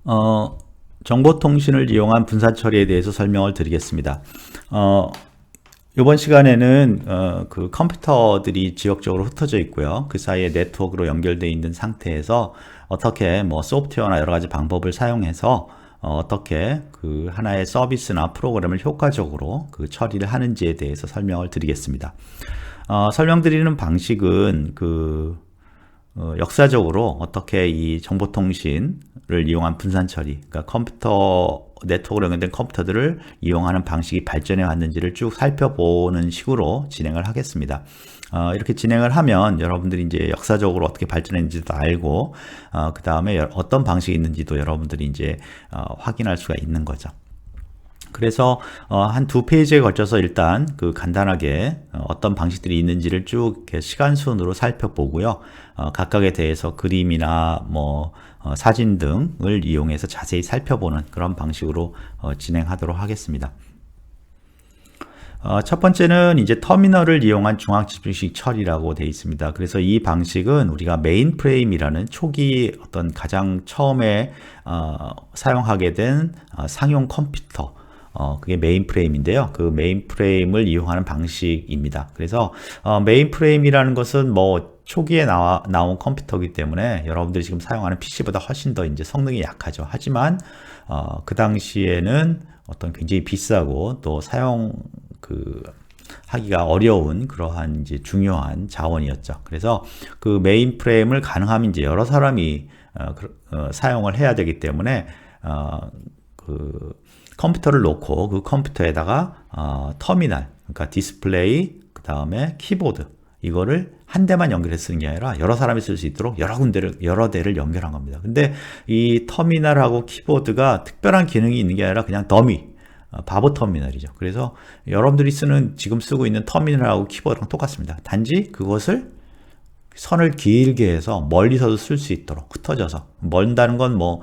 어, 정보통신을 이용한 분산 처리에 대해서 설명을 드리겠습니다. 이번 시간에는 그 컴퓨터들이 지역적으로 흩어져 있고요. 그 사이에 네트워크로 연결되어 있는 상태에서 어떻게 뭐 소프트웨어나 여러 가지 방법을 사용해서 어떻게 그 하나의 서비스나 프로그램을 효과적으로 그 처리를 하는지에 대해서 설명을 드리겠습니다. 설명드리는 방식은 역사적으로 어떻게 이 정보통신을 이용한 분산 처리, 그러니까 컴퓨터 네트워크로 연결된 컴퓨터들을 이용하는 방식이 발전해 왔는지를 쭉 살펴보는 식으로 진행을 하겠습니다. 이렇게 진행을 하면 여러분들이 이제 역사적으로 어떻게 발전했는지도 알고, 그 다음에 어떤 방식이 있는지도 여러분들이 이제 확인할 수가 있는 거죠. 그래서 한 두 페이지에 걸쳐서 일단 그 간단하게 어떤 방식들이 있는지를 쭉 이렇게 시간 순으로 살펴보고요. 각각에 대해서 그림이나 뭐 사진 등을 이용해서 자세히 살펴보는 그런 방식으로 진행하도록 하겠습니다. 첫 번째는 이제 터미널을 이용한 중앙집중식 처리라고 되어 있습니다. 그래서 이 방식은 우리가 메인프레임이라는 초기 어떤 가장 처음에 사용하게 된 상용 컴퓨터, 그게 메인프레임인데요. 그 메인프레임을 이용하는 방식입니다. 그래서 메인프레임이라는 것은 뭐 초기에 나온 컴퓨터이기 때문에 여러분들이 지금 사용하는 PC보다 훨씬 더 이제 성능이 약하죠. 하지만 그 당시에는 어떤 굉장히 비싸고 또 하기가 어려운 그러한 이제 중요한 자원이었죠. 그래서 그 메인프레임을 가능하면 이제 여러 사람이 사용을 해야 되기 때문에 컴퓨터를 놓고 그 컴퓨터에다가 터미널, 그러니까 디스플레이, 그 다음에 키보드, 이거를 한 대만 연결해서 쓰는 게 아니라 여러 사람이 쓸 수 있도록 여러 대를 연결한 겁니다. 근데 이 터미널하고 키보드가 특별한 기능이 있는 게 아니라 그냥 더미, 바보 터미널이죠. 그래서 여러분들이 지금 쓰고 있는 터미널하고 키보드랑 똑같습니다. 단지 그것을 선을 길게 해서 멀리서도 쓸 수 있도록 흩어져서, 멀다는 건 뭐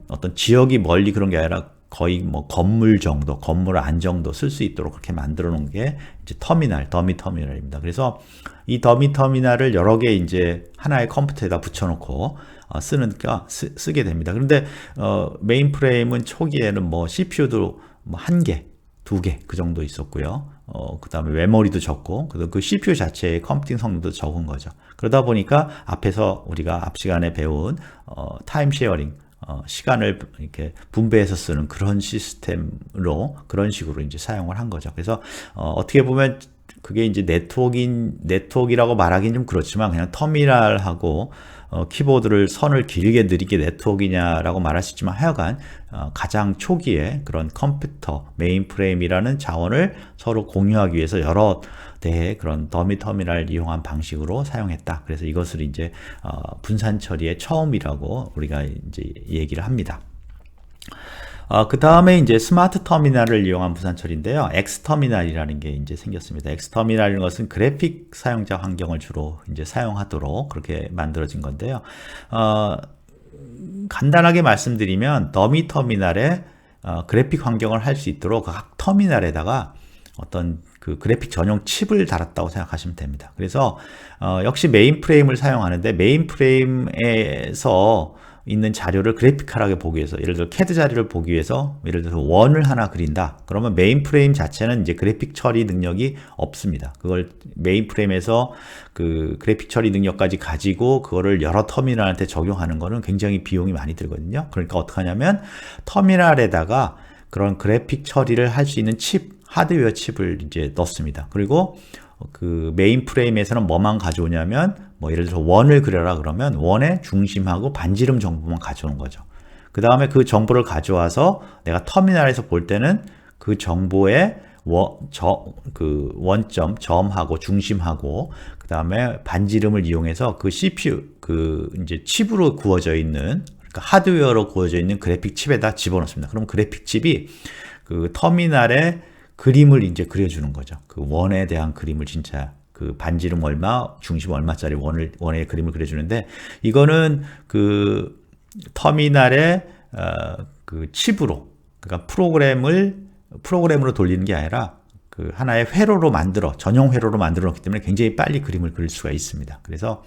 어떤 지역이 멀리 그런 게 아니라 거의 뭐 건물 정도, 건물 안 정도 쓸 수 있도록 그렇게 만들어 놓은 게 이제 더미 터미널입니다. 그래서 이 더미 터미널을 여러 개 이제 하나의 컴퓨터에다 붙여놓고 쓰게 됩니다. 그런데 메인 프레임은 초기에는 뭐 CPU도 뭐 한 개, 두 개 그 정도 있었고요. 그 다음에 메모리도 적고, 그 CPU 자체의 컴퓨팅 성능도 적은 거죠. 그러다 보니까 우리가 앞 시간에 배운 타임 쉐어링, 시간을 이렇게 분배해서 쓰는 그런 시스템으로 그런 식으로 이제 사용을 한 거죠. 그래서 어떻게 보면 그게 이제 네트워크라고 말하기는 좀 그렇지만 그냥 터미널하고 키보드를 선을 길게 느리게 네트워크냐라고 말할 수 있지만 하여간 가장 초기에 그런 컴퓨터 메인프레임이라는 자원을 서로 공유하기 위해서 여러 대의 그런 더미 터미널을 이용한 방식으로 사용했다. 그래서 이것을 이제 분산 처리의 처음이라고 우리가 이제 얘기를 합니다. 그 다음에 이제 스마트 터미널을 이용한 분산 처리인데요. X터미널이라는 게 이제 생겼습니다. X터미널이라는 것은 그래픽 사용자 환경을 주로 이제 사용하도록 그렇게 만들어진 건데요. 간단하게 말씀드리면 더미 터미널에 그래픽 환경을 할 수 있도록 각 터미널에다가 어떤 그 그래픽 전용 칩을 달았다고 생각하시면 됩니다. 그래서 역시 메인프레임을 사용하는데 메인프레임에서 있는 자료를 그래픽하게 보기 위해서, 예를 들어 CAD 자료를 보기 위해서 예를 들어서 원을 하나 그린다. 그러면 메인프레임 자체는 이제 그래픽 처리 능력이 없습니다. 그걸 메인프레임에서 그 그래픽 처리 능력까지 가지고 그거를 여러 터미널한테 적용하는 거는 굉장히 비용이 많이 들거든요. 그러니까 어떻게 하냐면 터미널에다가 그런 그래픽 처리를 할 수 있는 하드웨어 칩을 이제 넣습니다. 그리고 그 메인 프레임에서는 뭐만 가져오냐면 뭐 예를 들어서 원을 그려라 그러면 원의 중심하고 반지름 정보만 가져오는 거죠. 그 다음에 그 정보를 가져와서 내가 터미널에서 볼 때는 그 정보의 원점, 점하고 중심하고 그 다음에 반지름을 이용해서 그 CPU 이제 칩으로 구워져 있는, 그러니까 하드웨어로 구워져 있는 그래픽 칩에다 집어넣습니다. 그럼 그래픽 칩이 그 터미널에 그림을 이제 그려주는 거죠. 그 원에 대한 그림을 진짜 그 반지름 얼마, 중심 얼마짜리 원의 그림을 그려주는데, 이거는 그 터미널의 그 칩으로, 그러니까 프로그램으로 돌리는 게 아니라 그 하나의 전용 회로로 만들어 놓기 때문에 굉장히 빨리 그림을 그릴 수가 있습니다. 그래서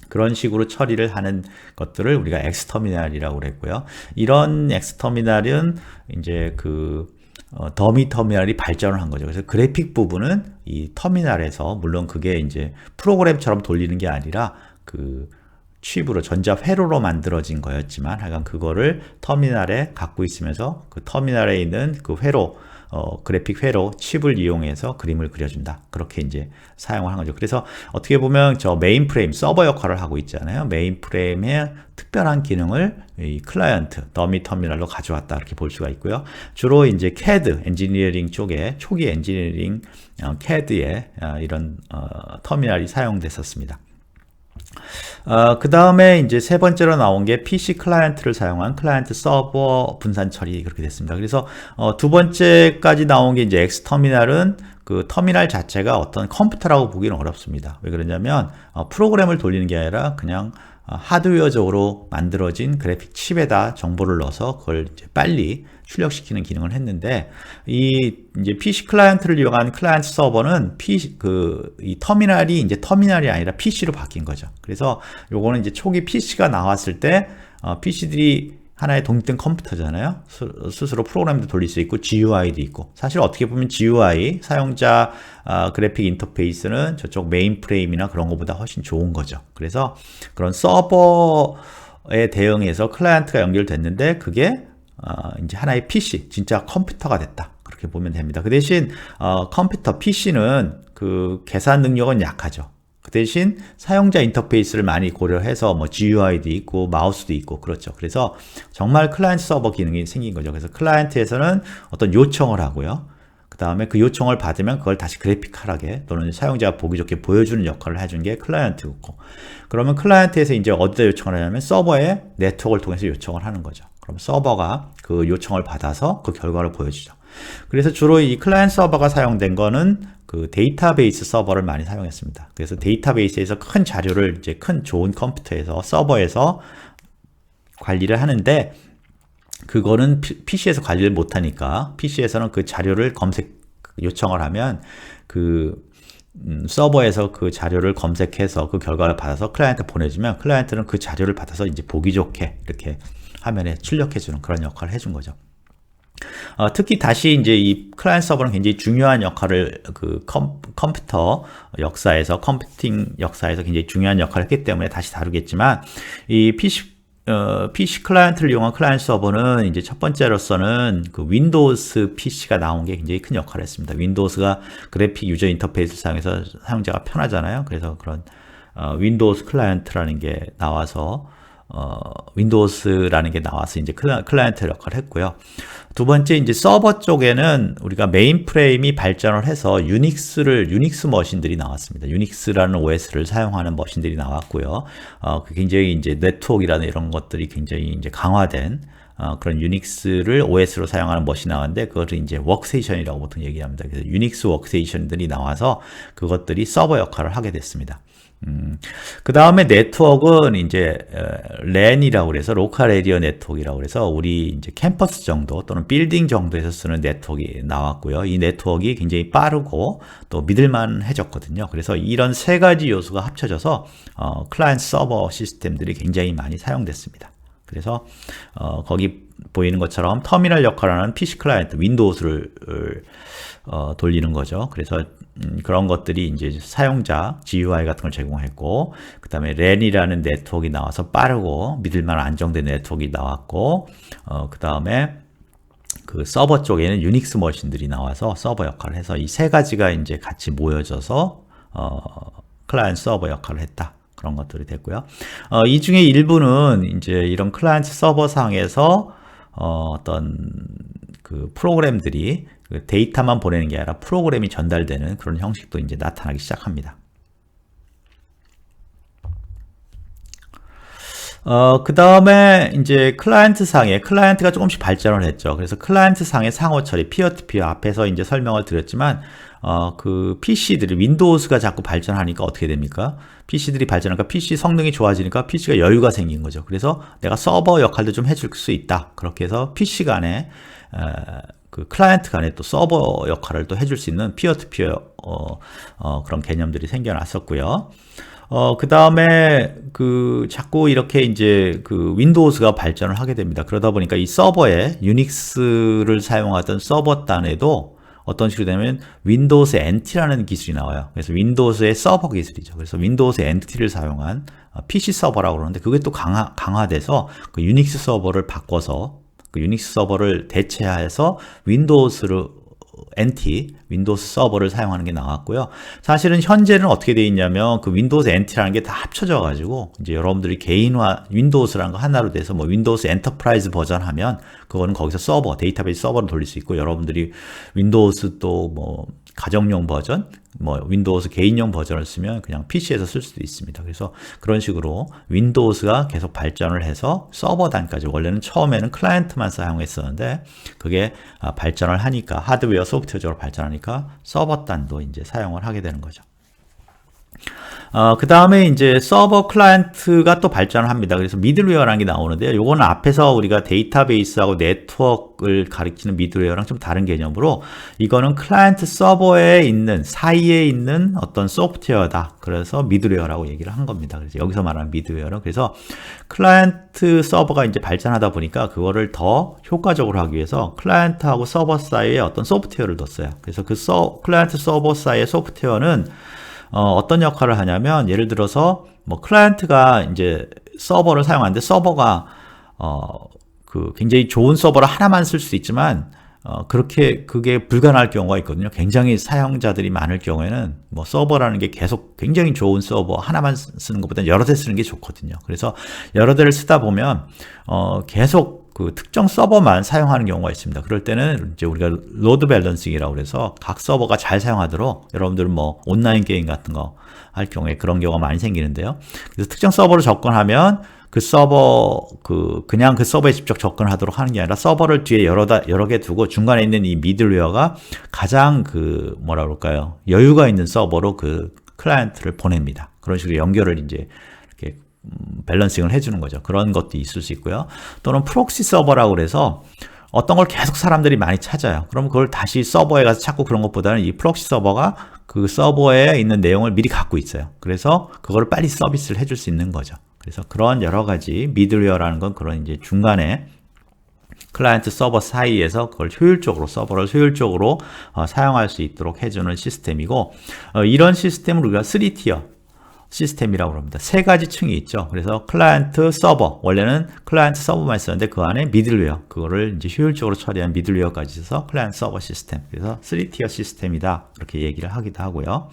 그런 식으로 처리를 하는 것들을 우리가 엑스터미널이라고 그랬고요. 이런 엑스터미널은 이제 더미 터미널이 발전을 한 거죠. 그래서 그래픽 부분은 이 터미널에서, 물론 그게 이제 프로그램처럼 돌리는 게 아니라 칩으로, 전자 회로로 만들어진 거였지만, 하여간 그거를 터미널에 갖고 있으면서 그 터미널에 있는 그 회로, 그래픽 회로 칩을 이용해서 그림을 그려준다. 그렇게 이제 사용을 한 거죠. 그래서 어떻게 보면 저 메인 프레임, 서버 역할을 하고 있잖아요. 메인 프레임의 특별한 기능을 이 클라이언트, 더미 터미널로 가져왔다. 이렇게 볼 수가 있고요. 주로 이제 CAD, 엔지니어링 쪽에, 초기 엔지니어링 CAD에 이런 터미널이 사용됐었습니다. 그 다음에 이제 세 번째로 나온 게 PC 클라이언트를 사용한 클라이언트 서버 분산 처리, 그렇게 됐습니다. 그래서 두 번째까지 나온 게 이제 엑스터미널은 그 터미널 자체가 어떤 컴퓨터라고 보기는 어렵습니다. 왜 그러냐면 프로그램을 돌리는 게 아니라 그냥 하드웨어적으로 만들어진 그래픽 칩에다 정보를 넣어서 그걸 이제 빨리 출력시키는 기능을 했는데, 이 이제 PC 클라이언트를 이용한 클라이언트 서버는 이 터미널이 이제 터미널이 아니라 PC로 바뀐 거죠. 그래서 요거는 이제 초기 PC가 나왔을 때 PC들이 하나의 독립된 컴퓨터잖아요. 스스로 프로그램도 돌릴 수 있고 GUI도 있고, 사실 어떻게 보면 GUI, 사용자 그래픽 인터페이스는 저쪽 메인 프레임이나 그런 것보다 훨씬 좋은 거죠. 그래서 그런 서버에 대응해서 클라이언트가 연결됐는데 그게 이제 하나의 PC, 진짜 컴퓨터가 됐다. 그렇게 보면 됩니다. 그 대신 컴퓨터 PC는 그 계산 능력은 약하죠. 그 대신 사용자 인터페이스를 많이 고려해서 뭐 GUI도 있고 마우스도 있고 그렇죠. 그래서 정말 클라이언트 서버 기능이 생긴 거죠. 그래서 클라이언트에서는 어떤 요청을 하고요. 그 다음에 그 요청을 받으면 그걸 다시 그래픽하게 또는 사용자가 보기 좋게 보여주는 역할을 해준 게 클라이언트고, 그러면 클라이언트에서 이제 어디다 요청을 하냐면 서버에 네트워크를 통해서 요청을 하는 거죠. 그럼 서버가 그 요청을 받아서 그 결과를 보여주죠. 그래서 주로 이 클라이언트 서버가 사용된 거는 그 데이터베이스 서버를 많이 사용했습니다. 그래서 데이터베이스에서 큰 자료를 이제 큰 좋은 컴퓨터에서 서버에서 관리를 하는데, 그거는 PC에서 관리를 못하니까 PC에서는 그 자료를 요청을 하면 서버에서 그 자료를 검색해서 그 결과를 받아서 클라이언트 보내주면 클라이언트는 그 자료를 받아서 이제 보기 좋게 이렇게 화면에 출력해주는 그런 역할을 해준 거죠. 특히 다시 이제 이 클라이언트 서버는 굉장히 중요한 역할을 컴퓨터 역사에서, 컴퓨팅 역사에서 굉장히 중요한 역할을 했기 때문에 다시 다루겠지만, 이 PC 클라이언트를 이용한 클라이언트 서버는 이제 첫 번째로서는 그 윈도우스 PC가 나온 게 굉장히 큰 역할을 했습니다. 윈도우스가 그래픽 유저 인터페이스를 사용해서 사용자가 편하잖아요. 그래서 그런 윈도우스 클라이언트라는 게 나와서 윈도우스라는 게 나와서 이제 클라이언트 역할을 했고요. 두 번째, 이제 서버 쪽에는 우리가 메인 프레임이 발전을 해서 유닉스 머신들이 나왔습니다. 유닉스라는 OS를 사용하는 머신들이 나왔고요. 굉장히 이제 네트워크라는 이런 것들이 굉장히 이제 강화된 그런 유닉스를 OS로 사용하는 머신이 나왔는데, 그것을 이제 워크스테이션이라고 보통 얘기합니다. 그래서 유닉스 워크스테이션들이 나와서 그것들이 서버 역할을 하게 됐습니다. 그 다음에 네트워크는 이제 LAN이라고 그래서 로컬 에리어 네트워크라고 그래서 우리 이제 캠퍼스 정도 또는 빌딩 정도에서 쓰는 네트워크가 나왔고요. 이 네트워크가 굉장히 빠르고 또 믿을만해졌거든요. 그래서 이런 세 가지 요소가 합쳐져서 클라이언트 서버 시스템들이 굉장히 많이 사용됐습니다. 그래서 거기 보이는 것처럼 터미널 역할을 하는 PC 클라이언트, 윈도우스를 돌리는 거죠. 그래서 그런 것들이 이제 사용자 GUI 같은 걸 제공했고, 그 다음에 LAN이라는 네트워크가 나와서 빠르고 믿을만한 안정된 네트워크가 나왔고, 그 다음에 그 서버 쪽에는 유닉스 머신들이 나와서 서버 역할을 해서 이 세 가지가 이제 같이 모여져서 클라이언트 서버 역할을 했다. 그런 것들이 됐고요. 이 중에 일부는 이제 이런 클라이언트 서버 상에서 어떤 그 프로그램들이 그 데이터만 보내는 게 아니라 프로그램이 전달되는 그런 형식도 이제 나타나기 시작합니다. 그 다음에 이제 클라이언트가 조금씩 발전을 했죠. 그래서 클라이언트 상의 상호 처리, 피어-투-피어 앞에서 이제 설명을 드렸지만, 그 PC들이 윈도우스가 자꾸 발전하니까 어떻게 됩니까? PC들이 발전하니까 PC 성능이 좋아지니까 PC가 여유가 생긴 거죠. 그래서 내가 서버 역할도 좀 해줄 수 있다. 그렇게 해서 PC 간에, 그 클라이언트 간에 또 서버 역할을 또 해줄 수 있는 피어-투-피어, 그런 개념들이 생겨났었고요. 그 다음에 자꾸 이렇게 이제 윈도우즈가 발전을 하게 됩니다. 그러다 보니까 이 서버에 유닉스를 사용하던 서버단에도 어떤 식으로 되면 윈도우즈 NT라는 기술이 나와요. 그래서 윈도우즈의 서버 기술이죠. 그래서 윈도우즈 NT를 사용한 PC 서버라고 그러는데 그게 또 강화돼서 그 유닉스 서버를 바꿔서 그 유닉스 서버를 대체해서 윈도우즈로 윈도우즈 서버를 사용하는 게 나왔고요. 사실은 현재는 어떻게 되어 있냐면 그 윈도우즈 NT라는 게 다 합쳐져 가지고 이제 여러분들이 개인화 윈도우즈라는 거 하나로 돼서 뭐 윈도우즈 엔터프라이즈 버전 하면 그거는 거기서 서버, 데이터베이스 서버를 돌릴 수 있고 여러분들이 윈도우즈 또 뭐 가정용 버전, 뭐 윈도우즈 개인용 버전을 쓰면 그냥 PC에서 쓸 수도 있습니다. 그래서 그런 식으로 윈도우즈가 계속 발전을 해서 서버단까지 원래는 처음에는 클라이언트만 사용했었는데 그게 발전을 하니까 하드웨어 소프트웨어적으로 발전하니까 서버단도 이제 사용을 하게 되는 거죠. 그 다음에 이제 서버 클라이언트가 또 발전을 합니다. 그래서 미들웨어라는 게 나오는데요. 요거는 앞에서 우리가 데이터베이스하고 네트워크를 가리키는 미들웨어랑 좀 다른 개념으로 이거는 클라이언트 서버에 있는 사이에 있는 어떤 소프트웨어다. 그래서 미들웨어라고 얘기를 한 겁니다. 그래서 여기서 말하는 미들웨어는 그래서 클라이언트 서버가 이제 발전하다 보니까 그거를 더 효과적으로 하기 위해서 클라이언트하고 서버 사이에 어떤 소프트웨어를 뒀어요. 그래서 그 클라이언트 서버 사이의 소프트웨어는 어떤 역할을 하냐면 예를 들어서 뭐 클라이언트가 이제 서버를 사용하는데 서버가 굉장히 좋은 서버를 하나만 쓸 수 있지만 그게 불가능할 경우가 있거든요. 굉장히 사용자들이 많을 경우에는 뭐 서버라는 게 계속 굉장히 좋은 서버 하나만 쓰는 것보다 여러 대 쓰는 게 좋거든요. 그래서 여러 대를 쓰다 보면 계속 그 특정 서버만 사용하는 경우가 있습니다. 그럴 때는 이제 우리가 로드 밸런싱이라고 해서 각 서버가 잘 사용하도록 여러분들은 뭐 온라인 게임 같은 거 할 경우에 그런 경우가 많이 생기는데요. 그래서 특정 서버를 접근하면 그 서버 그냥 그 서버에 직접 접근하도록 하는 게 아니라 서버를 뒤에 여러 개 두고 중간에 있는 이 미들웨어가 가장 뭐라 그럴까요? 여유가 있는 서버로 그 클라이언트를 보냅니다. 그런 식으로 연결을 이제 이렇게 밸런싱을 해주는 거죠. 그런 것도 있을 수 있고요. 또는 프록시 서버라고 그래서 어떤 걸 계속 사람들이 많이 찾아요. 그럼 그걸 다시 서버에 가서 찾고 그런 것보다는 이 프록시 서버가 그 서버에 있는 내용을 미리 갖고 있어요. 그래서 그걸 빨리 서비스를 해줄 수 있는 거죠. 그래서 그런 여러 가지 미들웨어라는 건 그런 이제 중간에 클라이언트 서버 사이에서 그걸 서버를 효율적으로 사용할 수 있도록 해주는 시스템이고 이런 시스템을 우리가 3티어 시스템이라고 합니다. 세 가지 층이 있죠. 그래서 클라이언트 서버, 원래는 클라이언트 서버만 있었는데 그 안에 미들웨어, 그거를 이제 효율적으로 처리한 미들웨어까지 있어서 클라이언트 서버 시스템. 그래서 3티어 시스템이다. 이렇게 얘기를 하기도 하고요.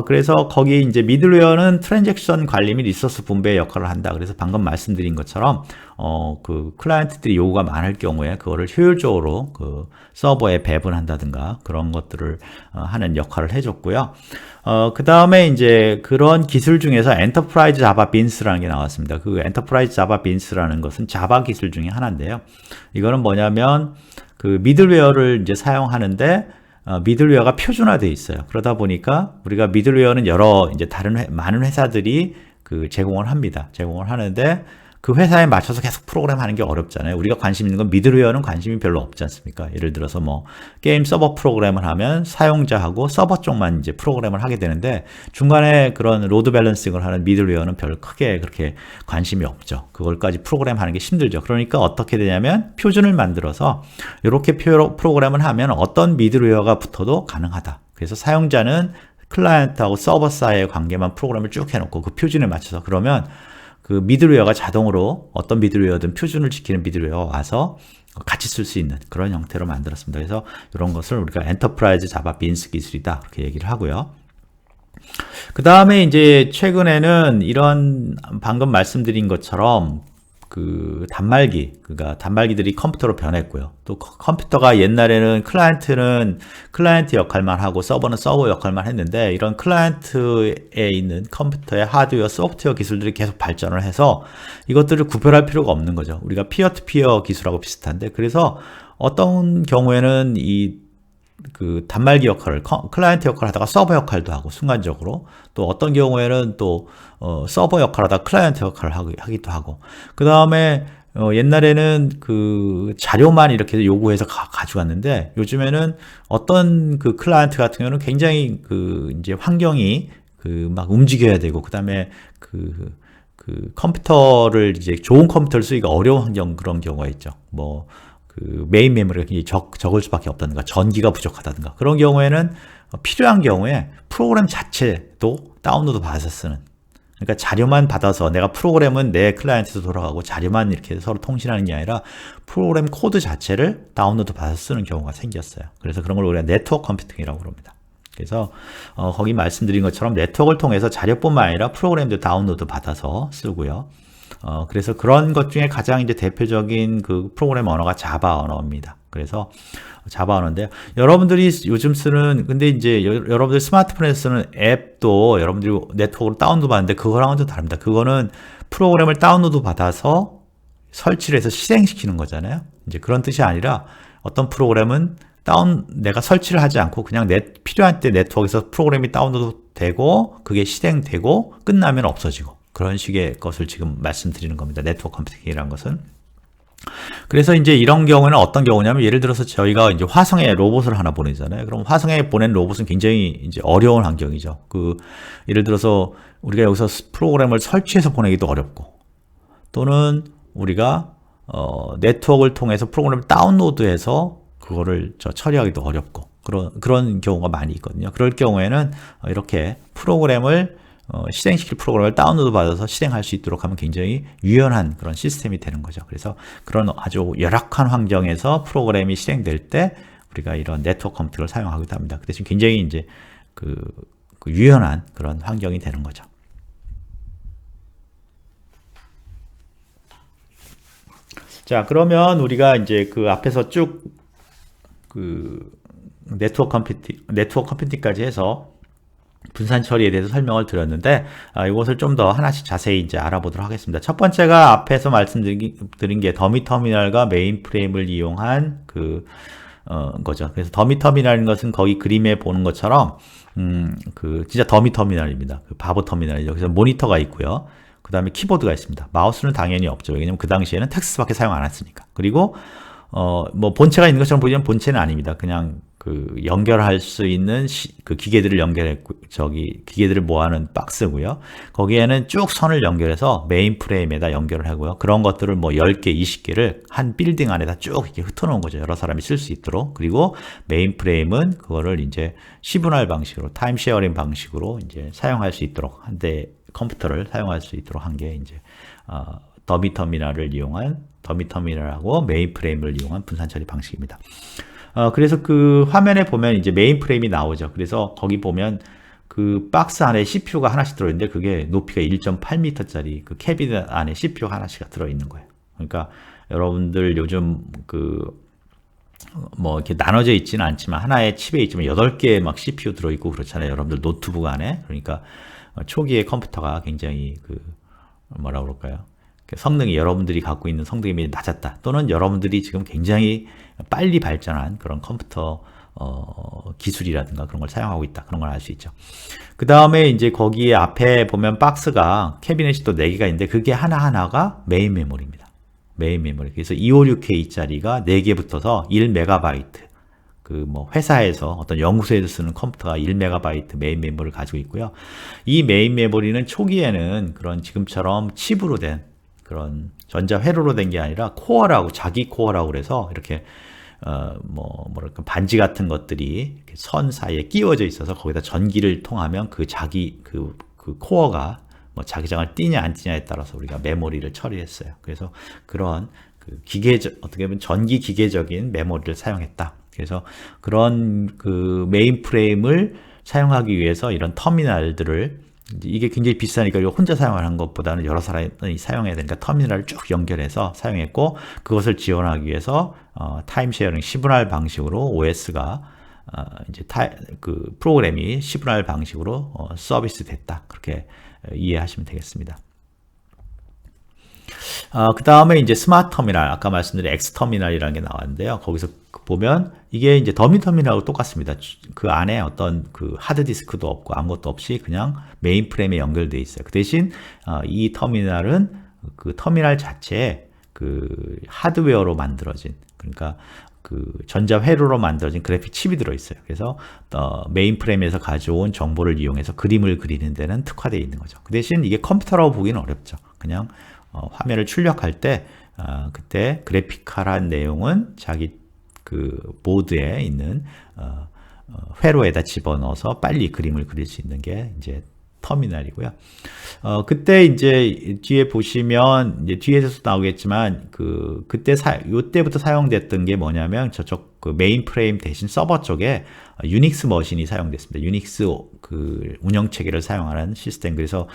그래서 거기 이제 미들웨어는 트랜잭션 관리 및 리소스 분배의 역할을 한다. 그래서 방금 말씀드린 것처럼 그 클라이언트들이 요구가 많을 경우에 그거를 효율적으로 그 서버에 배분한다든가 그런 것들을 하는 역할을 해줬고요. 그 다음에 이제 그런 기술 중에서 엔터프라이즈 자바 빈스라는 게 나왔습니다. 그 엔터프라이즈 자바 빈스라는 것은 자바 기술 중에 하나인데요. 이거는 뭐냐면 그 미들웨어를 이제 사용하는데 미들웨어가 표준화되어 있어요. 그러다 보니까 우리가 미들웨어는 이제 많은 회사들이 제공을 합니다. 제공을 하는데 그 회사에 맞춰서 계속 프로그램하는 게 어렵잖아요. 우리가 관심 있는 건 미들웨어는 관심이 별로 없지 않습니까? 예를 들어서 뭐 게임 서버 프로그램을 하면 사용자하고 서버 쪽만 이제 프로그램을 하게 되는데 중간에 그런 로드 밸런싱을 하는 미들웨어는 별 크게 그렇게 관심이 없죠. 그걸까지 프로그램하는 게 힘들죠. 그러니까 어떻게 되냐면 표준을 만들어서 이렇게 프로그램을 하면 어떤 미들웨어가 붙어도 가능하다. 그래서 사용자는 클라이언트하고 서버 사이의 관계만 프로그램을 쭉 해놓고 그 표준에 맞춰서 그러면 그 미들웨어가 자동으로 어떤 미들웨어든 표준을 지키는 미들웨어가 와서 같이 쓸 수 있는 그런 형태로 만들었습니다. 그래서 이런 것을 우리가 엔터프라이즈 자바 빈스 기술이다 이렇게 얘기를 하고요. 그 다음에 이제 최근에는 이런 방금 말씀드린 것처럼 그 단말기들이 컴퓨터로 변했고요. 또 컴퓨터가 옛날에는 클라이언트는 클라이언트 역할만 하고 서버는 서버 역할만 했는데 이런 클라이언트에 있는 컴퓨터의 하드웨어, 소프트웨어 기술들이 계속 발전을 해서 이것들을 구별할 필요가 없는 거죠. 우리가 피어-투-피어 기술하고 비슷한데 그래서 어떤 경우에는 그 단말기 역할을 클라이언트 역할을 하다가 서버 역할도 하고 순간적으로 또 어떤 경우에는 또 서버 역할을 하다가 클라이언트 역할을 하기도 하고 그 다음에 옛날에는 그 자료만 이렇게 요구해서 가져갔는데 요즘에는 어떤 그 클라이언트 같은 경우는 굉장히 이제 환경이 그 막 움직여야 되고 그다음에 그 컴퓨터를 이제 좋은 컴퓨터를 쓰기가 어려운 환경 그런 경우가 있죠. 뭐 그 메인 메모리가 굉장히 적을 수밖에 없다든가 전기가 부족하다든가 그런 경우에는 필요한 경우에 프로그램 자체도 다운로드 받아서 쓰는, 그러니까 자료만 받아서 내가 프로그램은 내 클라이언트에서 돌아가고 자료만 이렇게 서로 통신하는 게 아니라 프로그램 코드 자체를 다운로드 받아서 쓰는 경우가 생겼어요. 그래서 그런 걸 우리가 네트워크 컴퓨팅이라고 부릅니다. 그래서 거기 말씀드린 것처럼 네트워크를 통해서 자료뿐만 아니라 프로그램도 다운로드 받아서 쓰고요. 그래서 그런 것 중에 가장 이제 대표적인 그 프로그램 언어가 자바 언어입니다. 그래서 자바 언어인데요. 여러분들이 요즘 쓰는, 근데 이제 여러분들 스마트폰에서 쓰는 앱도 여러분들이 네트워크로 다운로드 받는데 그거랑은 좀 다릅니다. 그거는 프로그램을 다운로드 받아서 설치를 해서 실행시키는 거잖아요. 이제 그런 뜻이 아니라 어떤 프로그램은 내가 설치를 하지 않고 그냥 필요한 때 네트워크에서 프로그램이 다운로드 되고 그게 실행되고 끝나면 없어지고 그런 식의 것을 지금 말씀드리는 겁니다. 네트워크 컴퓨팅이라는 것은. 그래서 이제 이런 경우는 어떤 경우냐면 예를 들어서 저희가 이제 화성에 로봇을 하나 보내잖아요. 그럼 화성에 보낸 로봇은 굉장히 이제 어려운 환경이죠. 예를 들어서 우리가 여기서 프로그램을 설치해서 보내기도 어렵고 또는 우리가 네트워크를 통해서 프로그램을 다운로드해서 그거를 처리하기도 어렵고 그런 경우가 많이 있거든요. 그럴 경우에는 이렇게 프로그램을 실행시킬 프로그램을 다운로드 받아서 실행할 수 있도록 하면 굉장히 유연한 그런 시스템이 되는 거죠. 그래서 그런 아주 열악한 환경에서 프로그램이 실행될 때 우리가 이런 네트워크 컴퓨터를 사용하기도 합니다. 그 대신 굉장히 이제 그 유연한 그런 환경이 되는 거죠. 자, 그러면 우리가 이제 그 앞에서 쭉 네트워크 컴퓨팅까지 해서 분산 처리에 대해서 설명을 드렸는데 이것을 좀 더 하나씩 자세히 이제 알아보도록 하겠습니다. 첫 번째가 앞에서 말씀드린 게 더미 터미널과 메인 프레임을 이용한 거죠. 그래서 더미 터미널인 것은 거기 그림에 보는 것처럼 진짜 더미 터미널입니다. 바보 터미널이죠. 그래서 모니터가 있고요. 그 다음에 키보드가 있습니다. 마우스는 당연히 없죠. 왜냐면 그 당시에는 텍스트밖에 사용 안 했으니까. 그리고 뭐 본체가 있는 것처럼 보이지만 본체는 아닙니다. 그냥 연결할 수 있는 기계들을 연결했고 기계들을 모아놓은 박스고요. 거기에는 쭉 선을 연결해서 메인 프레임에다 연결을 하고요. 그런 것들을 뭐 10개, 20개를 한 빌딩 안에다 쭉 이렇게 흩어놓은 거죠. 여러 사람이 쓸 수 있도록. 그리고 메인 프레임은 그거를 이제 시분할 방식으로 타임 쉐어링 방식으로 이제 사용할 수 있도록 한 대 컴퓨터를 사용할 수 있도록 한 게 이제 더미 터미널하고 메인 프레임을 이용한 분산 처리 방식입니다. 그래서 그 화면에 보면 이제 메인 프레임이 나오죠. 그래서 거기 보면 그 박스 안에 CPU가 하나씩 들어있는데 그게 높이가 1.8m짜리 그 캐비넷 안에 CPU가 하나씩 들어있는 거예요. 그러니까 여러분들 요즘 뭐 이렇게 나눠져 있지는 않지만 하나의 칩에 있지만 8개 막 CPU 들어있고 그렇잖아요. 여러분들 노트북 안에. 그러니까 초기의 컴퓨터가 굉장히 뭐라 그럴까요? 성능이 여러분들이 갖고 있는 성능이 낮았다. 또는 여러분들이 지금 굉장히 빨리 발전한 그런 컴퓨터 기술이라든가 그런 걸 사용하고 있다. 그런 걸 알 수 있죠. 그 다음에 이제 거기에 앞에 보면 박스가 캐비넷이 또 4개가 있는데 그게 하나하나가 메인 메모리입니다. 메인 메모리. 그래서 256K짜리가 4개 붙어서 1MB. 뭐 회사에서 어떤 연구소에서 쓰는 컴퓨터가 1MB 메인 메모리를 가지고 있고요. 이 메인 메모리는 초기에는 그런 지금처럼 칩으로 된 그런 전자회로로 된 게 아니라 자기 코어라고 그래서 이렇게 뭐랄까 반지 같은 것들이 이렇게 선 사이에 끼워져 있어서 거기다 전기를 통하면 그 코어가 뭐 자기장을 띄냐 안 띄냐에 따라서 우리가 메모리를 처리했어요. 그래서 그런 어떻게 보면 전기 기계적인 메모리를 사용했다. 그래서 그런 메인 프레임을 사용하기 위해서 이런 터미널들을 이게 굉장히 비싸니까 이거 혼자 사용하는 것보다는 여러 사람이 사용해야 되니까 터미널을 쭉 연결해서 사용했고 그것을 지원하기 위해서 타임 쉐어링 시분할 방식으로 OS가 이제 프로그램이 시분할 방식으로 서비스 됐다. 그렇게 이해하시면 되겠습니다. 그 다음에 이제 스마트 터미널, 아까 말씀드린 X 터미널이라는 게 나왔는데요. 거기서 보면 이게 이제 더미 터미널하고 똑같습니다. 그 안에 어떤 하드 디스크도 없고 아무것도 없이 그냥 메인 프레임에 연결되어 있어요. 그 대신 이 터미널은 그 터미널 자체에 하드웨어로 만들어진, 그러니까 그 전자회로로 만들어진 그래픽 칩이 들어있어요. 그래서 메인 프레임에서 가져온 정보를 이용해서 그림을 그리는 데는 특화되어 있는 거죠. 그 대신 이게 컴퓨터라고 보기는 어렵죠. 그냥 화면을 출력할 때 그때 그래픽화란 내용은 자기 그 보드에 있는 회로에다 집어넣어서 빨리 그림을 그릴 수 있는 게 이제 터미널이고요. 그때 이제 뒤에 보시면 이제 뒤에서도 나오겠지만 그때 요때부터 사용됐던 게 뭐냐면 저쪽 그 메인 프레임 대신 서버 쪽에 유닉스 머신이 사용됐습니다. 유닉스 그 운영 체계를 사용하는 시스템. 그래서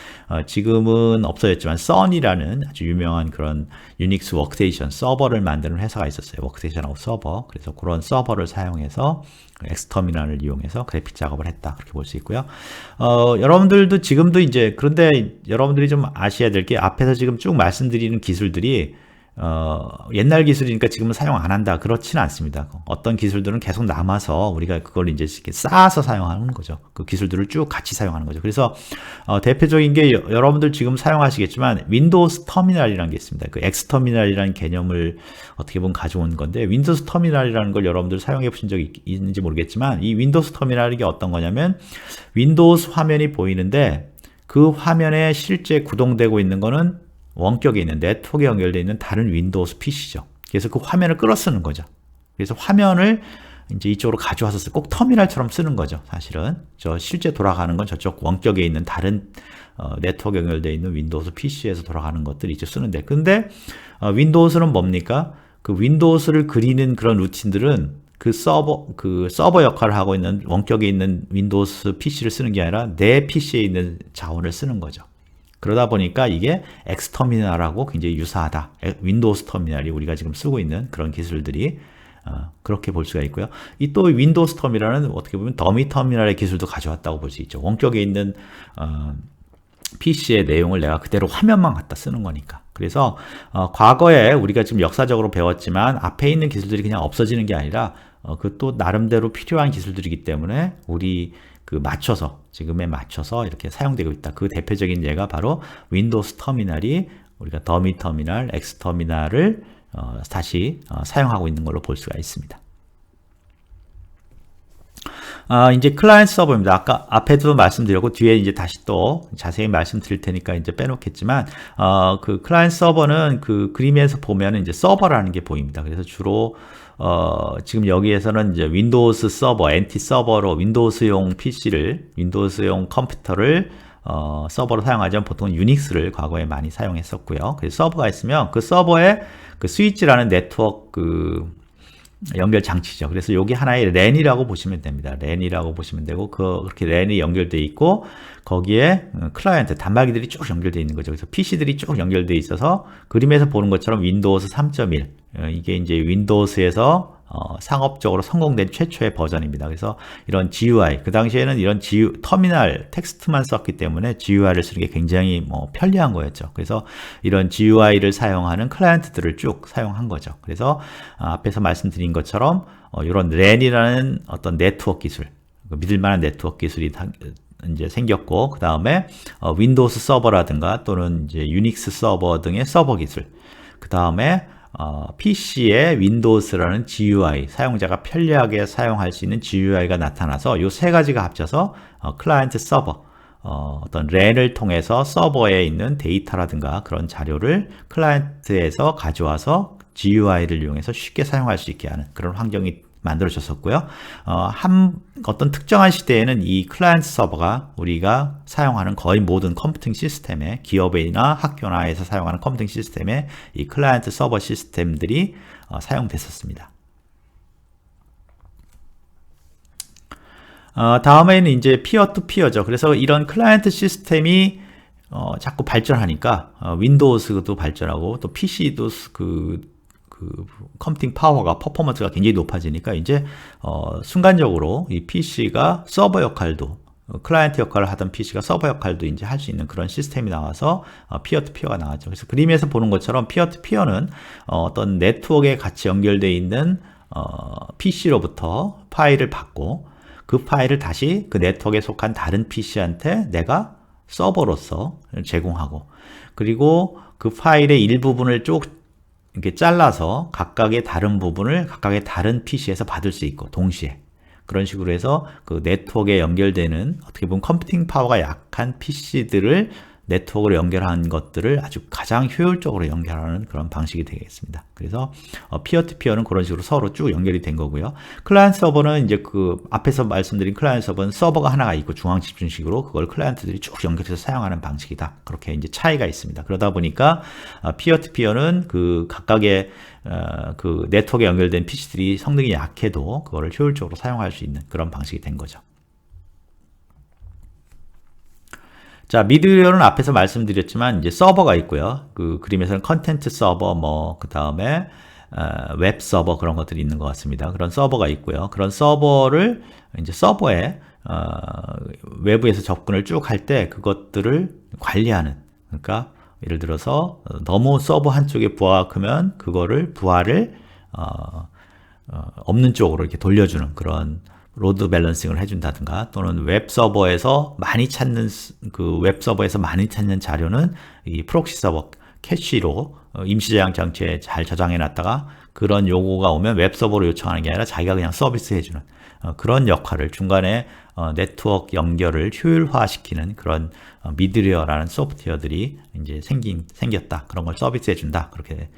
지금은 없어졌지만 선이라는 아주 유명한 그런 유닉스 워크스테이션 서버를 만드는 회사가 있었어요. 워크스테이션하고 서버. 그래서 그런 서버를 사용해서 엑스터미널을 이용해서 그래픽 작업을 했다. 그렇게 볼 수 있고요. 여러분들도 지금도 이제 그런데 여러분들이 좀 아셔야 될 게 앞에서 지금 쭉 말씀드리는 기술들이 옛날 기술이니까 지금은 사용 안 한다. 그렇지는 않습니다. 어떤 기술들은 계속 남아서 우리가 그걸 이제 이렇게 쌓아서 사용하는 거죠. 그 기술들을 쭉 같이 사용하는 거죠. 그래서 대표적인 게 여러분들 지금 사용하시겠지만 윈도우스 터미널이라는 게 있습니다. 그 엑스터미널이라는 개념을 어떻게 보면 가져온 건데 윈도우스 터미널이라는 걸 여러분들 사용해 보신 적이 있는지 모르겠지만 이 윈도우스 터미널이 어떤 거냐면 윈도우스 화면이 보이는데 그 화면에 실제 구동되고 있는 거는 원격에 있는 네트워크에 연결되어 있는 다른 윈도우스 PC죠. 그래서 그 화면을 끌어 쓰는 거죠. 그래서 화면을 이제 이쪽으로 가져와서 꼭 터미널처럼 쓰는 거죠. 사실은 저 실제 돌아가는 건 저쪽 원격에 있는 다른 네트워크에 연결되어 있는 윈도우스 PC에서 돌아가는 것들이 이제 쓰는데, 근데 윈도우스는 뭡니까? 그 윈도우스를 그리는 그런 루틴들은 그 서버 역할을 하고 있는 원격에 있는 윈도우스 PC를 쓰는 게 아니라 내 PC에 있는 자원을 쓰는 거죠. 그러다 보니까 이게 엑스터미널하고 굉장히 유사하다. 윈도우스 터미널이 우리가 지금 쓰고 있는 그런 기술들이 그렇게 볼 수가 있고요. 이 또 윈도우스 터미널은 어떻게 보면 더미 터미널의 기술도 가져왔다고 볼 수 있죠. 원격에 있는 PC의 내용을 내가 그대로 화면만 갖다 쓰는 거니까. 그래서 과거에 우리가 지금 역사적으로 배웠지만 앞에 있는 기술들이 그냥 없어지는 게 아니라 그 또 나름대로 필요한 기술들이기 때문에 우리 그 맞춰서 지금에 맞춰서 이렇게 사용되고 있다. 그 대표적인 예가 바로 윈도우스 터미널이 우리가 더미 터미널, 엑스 터미널을 다시 사용하고 있는 걸로 볼 수가 있습니다. 이제 클라이언트 서버입니다. 아까 앞에도 말씀드렸고 뒤에 이제 다시 또 자세히 말씀드릴 테니까 이제 빼놓겠지만 그 클라이언트 서버는 그 그림에서 보면 이제 서버라는 게 보입니다. 그래서 주로 지금 여기에서는 이제 윈도우스 서버, NT 서버로 윈도우스용 PC를, 윈도우스용 컴퓨터를 서버로 사용하지만 보통 유닉스를 과거에 많이 사용했었고요. 그래서 서버가 있으면 그 서버에 그 스위치라는 네트워크 연결 장치죠. 그래서 여기 하나의 랜이라고 보시면 됩니다. 랜이라고 보시면 되고 그렇게 랜이 연결되어 있고 거기에 클라이언트 단말기들이 쭉 연결되어 있는 거죠. 그래서 PC들이 쭉 연결되어 있어서 그림에서 보는 것처럼 윈도우스 3.1 이게 이제 윈도우스에서 상업적으로 성공된 최초의 버전입니다. 그래서 이런 GUI, 그 당시에는 이런 터미널 텍스트만 썼기 때문에 GUI를 쓰는 게 굉장히 편리한 거였죠. 그래서 이런 GUI를 사용하는 클라이언트들을 쭉 사용한 거죠. 그래서 앞에서 말씀드린 것처럼 이런 랜이라는 어떤 네트워크 기술, 믿을 만한 네트워크 기술이 이제 생겼고, 그 다음에 윈도우스 서버라든가 또는 이제 유닉스 서버 등의 서버 기술, 그 다음에 PC에 윈도우스라는 GUI, 사용자가 편리하게 사용할 수 있는 GUI가 나타나서 이 세 가지가 합쳐서 클라이언트 서버, 어떤 랜을 통해서 서버에 있는 데이터라든가 그런 자료를 클라이언트에서 가져와서 GUI를 이용해서 쉽게 사용할 수 있게 하는 그런 환경이 만들어졌었고요. 어떤 특정한 시대에는 이 클라이언트 서버가 우리가 사용하는 거의 모든 컴퓨팅 시스템에, 기업이나 학교나에서 사용하는 컴퓨팅 시스템에 이 클라이언트 서버 시스템들이 사용됐었습니다. 다음에는 이제 피어 투 피어죠. 그래서 이런 클라이언트 시스템이 자꾸 발전하니까 윈도우스도 발전하고 또 PC도 그 컴퓨팅 파워가, 퍼포먼스가 굉장히 높아지니까 이제 순간적으로 이 PC가 서버 역할도, 클라이언트 역할을 하던 PC가 서버 역할도 이제 할 수 있는 그런 시스템이 나와서 피어투피어가 나왔죠. 그래서 그림에서 보는 것처럼 피어투피어는 어떤 네트워크에 같이 연결되어 있는 PC로부터 파일을 받고 그 파일을 다시 그 네트워크에 속한 다른 PC한테 내가 서버로서 제공하고, 그리고 그 파일의 일부분을 쭉 이렇게 잘라서 각각의 다른 부분을 각각의 다른 PC에서 받을 수 있고 동시에 그런 식으로 해서 그 네트워크에 연결되는 어떻게 보면 컴퓨팅 파워가 약한 PC들을 네트워크로 연결한 것들을 아주 가장 효율적으로 연결하는 그런 방식이 되겠습니다. 그래서 피어투피어는 그런 식으로 서로 쭉 연결이 된 거고요. 클라이언트 서버는 이제 그 앞에서 말씀드린 클라이언트 서버는 서버가 하나가 있고 중앙 집중식으로 그걸 클라이언트들이 쭉 연결해서 사용하는 방식이다. 그렇게 이제 차이가 있습니다. 그러다 보니까 피어투피어는 그 각각의 그 네트워크에 연결된 PC들이 성능이 약해도 그거를 효율적으로 사용할 수 있는 그런 방식이 된 거죠. 자, 미드웨어는 앞에서 말씀드렸지만 이제 서버가 있고요. 그 그림에서는 컨텐트 서버 뭐 그다음에 웹 서버 그런 것들이 있는 것 같습니다. 그런 서버가 있고요. 그런 서버를 이제 서버에 외부에서 접근을 쭉 할 때 그것들을 관리하는, 그러니까 예를 들어서 너무 서버 한쪽에 부하가 크면 그거를 부하를 없는 쪽으로 이렇게 돌려주는 그런 로드 밸런싱을 해준다든가, 또는 웹 서버에서 많이 찾는 자료는 이 프록시 서버 캐시로 임시 저장 장치에 잘 저장해 놨다가 그런 요구가 오면 웹 서버로 요청하는 게 아니라 자기가 그냥 서비스 해주는 그런 역할을, 중간에 네트워크 연결을 효율화시키는 그런 미드웨어라는 소프트웨어들이 이제 생겼다. 그런 걸 서비스 해준다. 그렇게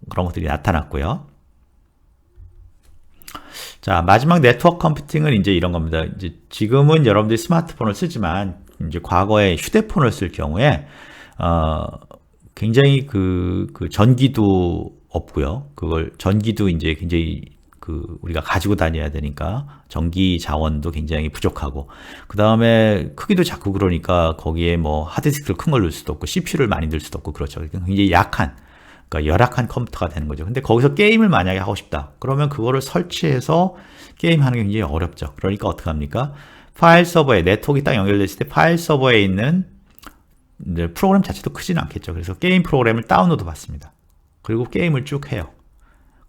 그런 것들이 나타났고요. 자, 마지막 네트워크 컴퓨팅은 이제 이런 겁니다. 이제 지금은 여러분들이 스마트폰을 쓰지만 이제 과거에 휴대폰을 쓸 경우에 굉장히 그 전기도 없고요. 그걸 전기도 이제 굉장히 우리가 가지고 다녀야 되니까 전기 자원도 굉장히 부족하고, 그 다음에 크기도 작고, 그러니까 거기에 뭐 하드디스크를 큰 걸 넣을 수도 없고 CPU를 많이 넣을 수도 없고, 그렇죠. 굉장히 그러니까 열악한 컴퓨터가 되는 거죠. 근데 거기서 게임을 만약에 하고 싶다. 그러면 그거를 설치해서 게임하는 게 굉장히 어렵죠. 그러니까 어떻게 합니까? 파일 서버에 네트워크가 딱 연결됐을 때 파일 서버에 있는 프로그램 자체도 크지는 않겠죠. 그래서 게임 프로그램을 다운로드 받습니다. 그리고 게임을 쭉 해요.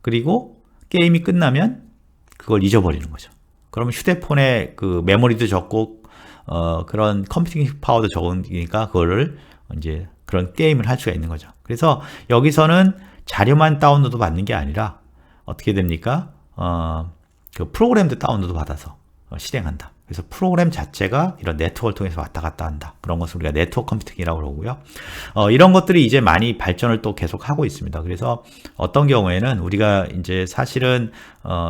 그리고 게임이 끝나면 그걸 잊어버리는 거죠. 그러면 휴대폰에 그 메모리도 적고 그런 컴퓨팅 파워도 적으니까 그거를 이제 그런 게임을 할 수가 있는 거죠. 그래서 여기서는 자료만 다운로드 받는 게 아니라 어떻게 됩니까? 그 프로그램도 다운로드 받아서 실행한다. 그래서 프로그램 자체가 이런 네트워크를 통해서 왔다 갔다 한다. 그런 것을 우리가 네트워크 컴퓨팅이라고 그러고요. 이런 것들이 이제 많이 발전을 또 계속 하고 있습니다. 그래서 어떤 경우에는 우리가 이제 사실은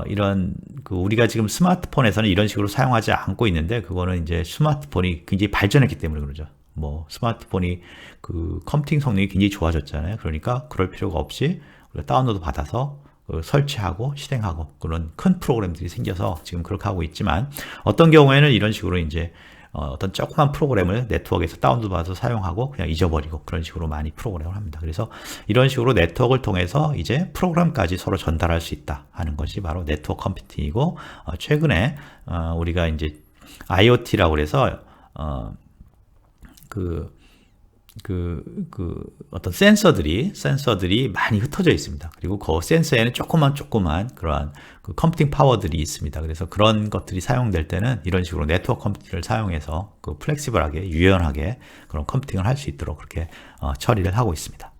이런 우리가 지금 스마트폰에서는 이런 식으로 사용하지 않고 있는데, 그거는 이제 스마트폰이 굉장히 발전했기 때문에 그러죠. 뭐 스마트폰이 그 컴퓨팅 성능이 굉장히 좋아졌잖아요. 그러니까 그럴 필요가 없이 우리가 다운로드 받아서 설치하고 실행하고 그런 큰 프로그램들이 생겨서 지금 그렇게 하고 있지만, 어떤 경우에는 이런 식으로 이제 어떤 조그만 프로그램을 네트워크에서 다운로드 받아서 사용하고 그냥 잊어버리고 그런 식으로 많이 프로그램을 합니다. 그래서 이런 식으로 네트워크를 통해서 이제 프로그램까지 서로 전달할 수 있다 하는 것이 바로 네트워크 컴퓨팅이고, 최근에 우리가 이제 IoT라고 그래서 어떤 센서들이 많이 흩어져 있습니다. 그리고 그 센서에는 조그만 그러한 그 컴퓨팅 파워들이 있습니다. 그래서 그런 것들이 사용될 때는 이런 식으로 네트워크 컴퓨팅을 사용해서 그 플렉시블하게, 유연하게 그런 컴퓨팅을 할 수 있도록 그렇게 처리를 하고 있습니다.